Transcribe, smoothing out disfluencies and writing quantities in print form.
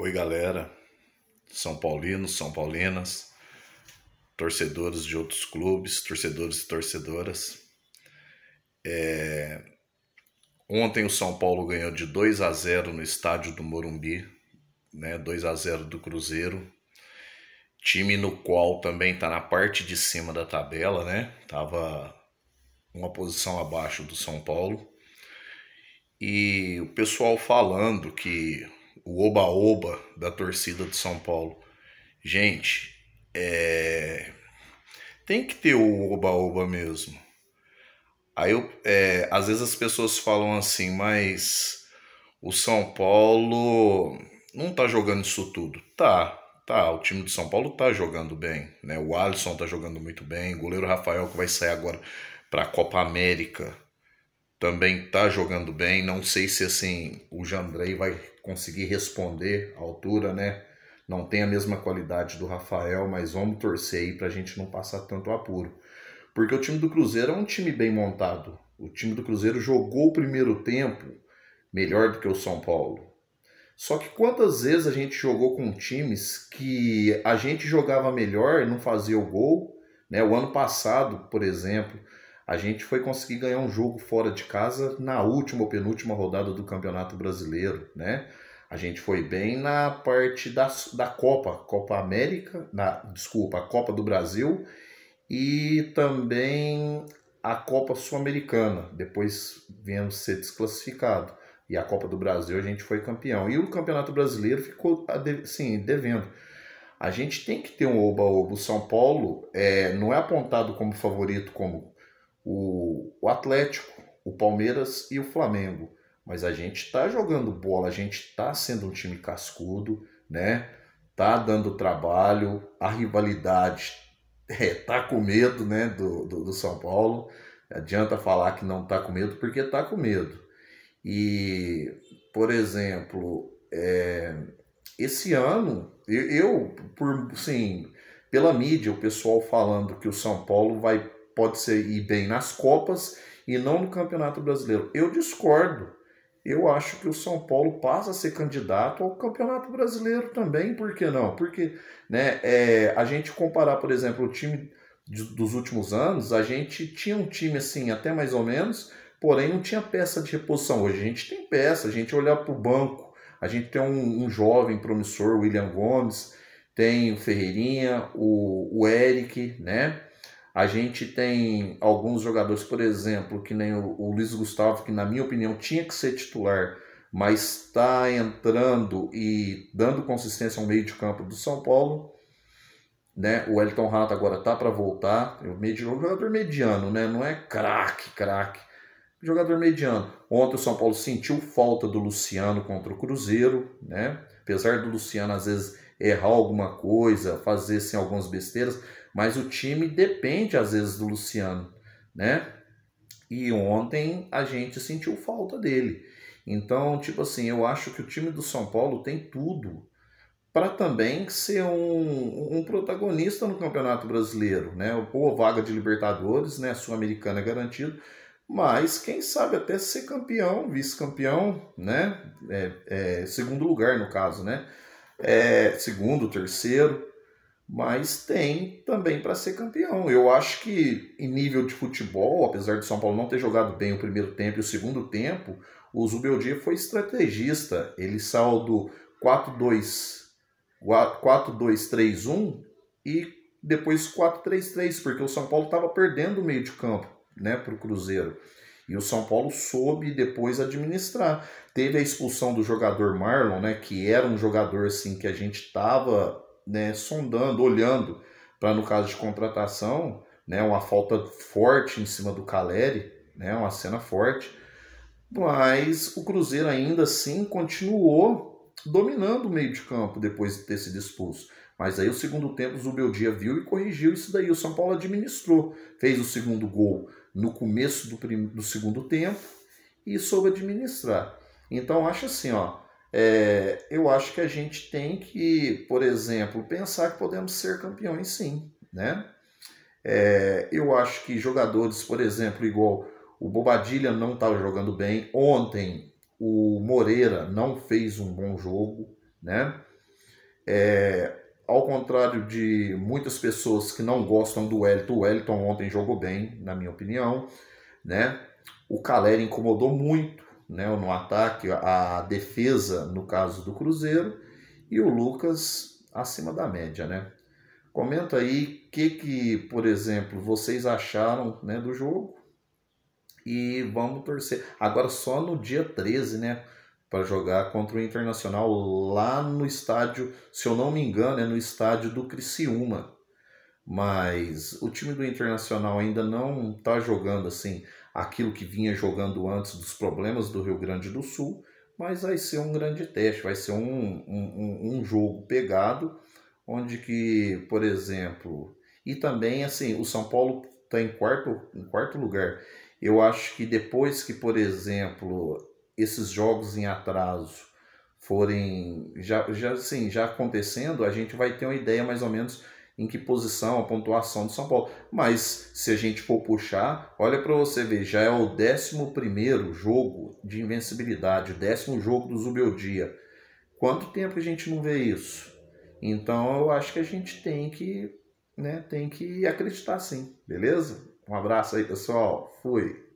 Oi, galera, São Paulinos, São Paulinas, torcedores de outros clubes, torcedores e torcedoras. Ontem o São Paulo ganhou de 2-0 no estádio do Morumbi, né? 2-0 do Cruzeiro, time no qual também está na parte de cima da tabela, né? Tava uma posição abaixo do São Paulo. E o pessoal falando que o oba-oba da torcida do São Paulo. Gente, tem que ter o oba-oba mesmo. Às vezes as pessoas falam assim, mas o São Paulo não tá jogando isso tudo. Tá, o time do São Paulo tá jogando bem, né? O Alisson tá jogando muito bem, o goleiro Rafael que vai sair agora pra Copa América também tá jogando bem. Não sei se assim o Jandrei vai conseguir responder à altura, né? Não tem a mesma qualidade do Rafael, mas vamos torcer aí pra gente não passar tanto apuro. Porque o time do Cruzeiro é um time bem montado. O time do Cruzeiro jogou o primeiro tempo melhor do que o São Paulo. Só que quantas vezes a gente jogou com times que a gente jogava melhor e não fazia o gol, né? O ano passado, por exemplo, a gente foi conseguir ganhar um jogo fora de casa na última ou penúltima rodada do Campeonato Brasileiro, né? A gente foi bem na parte da Copa América, a Copa do Brasil e também a Copa Sul-Americana. Depois viemos ser desclassificado. E a Copa do Brasil a gente foi campeão. E o Campeonato Brasileiro ficou sim, devendo. A gente tem que ter um oba-oba. O São Paulo não é apontado como favorito como o Atlético, o Palmeiras e o Flamengo. Mas a gente está jogando bola, a gente está sendo um time cascudo, né? Tá dando trabalho, a rivalidade tá com medo, né, do São Paulo. Adianta falar que não tá com medo, porque tá com medo. E, por exemplo, esse ano, pela mídia, o pessoal falando que o São Paulo pode ir bem nas Copas e não no Campeonato Brasileiro. Eu discordo. Eu acho que o São Paulo passa a ser candidato ao Campeonato Brasileiro também, por que não? Porque, né, a gente comparar, por exemplo, o time dos últimos anos, a gente tinha um time assim, até mais ou menos, porém não tinha peça de reposição. Hoje a gente tem peça, a gente olhar para o banco, a gente tem um jovem promissor, William Gomes, tem o Ferreirinha, o Eric, né? A gente tem alguns jogadores, por exemplo, que nem o Luiz Gustavo, que na minha opinião tinha que ser titular, mas está entrando e dando consistência ao meio de campo do São Paulo. Né? O Elton Rato agora tá para voltar. Jogador mediano, né? Não é craque. Jogador mediano. Ontem o São Paulo sentiu falta do Luciano contra o Cruzeiro, né? Apesar do Luciano às vezes errar alguma coisa, fazer assim, algumas besteiras, mas o time depende às vezes do Luciano, né? E ontem a gente sentiu falta dele. Então, tipo assim, eu acho que o time do São Paulo tem tudo para também ser um protagonista no Campeonato Brasileiro, né? Ou vaga de Libertadores, né? Sul-Americana é garantido, mas quem sabe até ser campeão, vice-campeão, né? Segundo lugar no caso, né? Segundo, terceiro, mas tem também para ser campeão. Eu acho que em nível de futebol, apesar de São Paulo não ter jogado bem o primeiro tempo e o segundo tempo, o Zubeldia foi estrategista. Ele saiu do 4-2-3-1 e depois 4-3-3, porque o São Paulo estava perdendo o meio de campo, né, para o Cruzeiro. E o São Paulo soube depois administrar. Teve a expulsão do jogador Marlon, né, que era um jogador assim que a gente estava, né, sondando, olhando para, no caso de contratação, né, uma falta forte em cima do Caleri, né, uma cena forte. Mas o Cruzeiro ainda assim continuou dominando o meio de campo depois de ter sido expulso. Mas aí o segundo tempo o Zubeldia viu e corrigiu isso daí. O São Paulo administrou, fez o segundo gol no começo do segundo tempo e soube administrar. Então acho assim, eu acho que a gente tem que, por exemplo, pensar que podemos ser campeões sim, né? Eu acho que jogadores, por exemplo, igual o Bobadilla não estava jogando bem. Ontem o Moreira não fez um bom jogo, né? Ao contrário de muitas pessoas que não gostam do Wellington, o Wellington ontem jogou bem, na minha opinião, né? O Caleri incomodou muito, né, no ataque, a defesa, no caso do Cruzeiro, e o Lucas acima da média, né? Comenta aí o que, por exemplo, vocês acharam, né, do jogo e vamos torcer. Agora só no dia 13, né, para jogar contra o Internacional lá no estádio, se eu não me engano, é no estádio do Criciúma. Mas o time do Internacional ainda não está jogando assim aquilo que vinha jogando antes dos problemas do Rio Grande do Sul, mas vai ser um grande teste, vai ser um jogo pegado, onde que, por exemplo, e também assim, o São Paulo está em quarto lugar. Eu acho que depois que, por exemplo, esses jogos em atraso forem já acontecendo, a gente vai ter uma ideia mais ou menos em que posição a pontuação do São Paulo. Mas se a gente for puxar, olha para você ver, já é o 11º jogo de invencibilidade, o 10º jogo do Zubeldia. Quanto tempo a gente não vê isso? Então eu acho que a gente tem que, né, tem que acreditar sim, beleza? Um abraço aí, pessoal. Fui.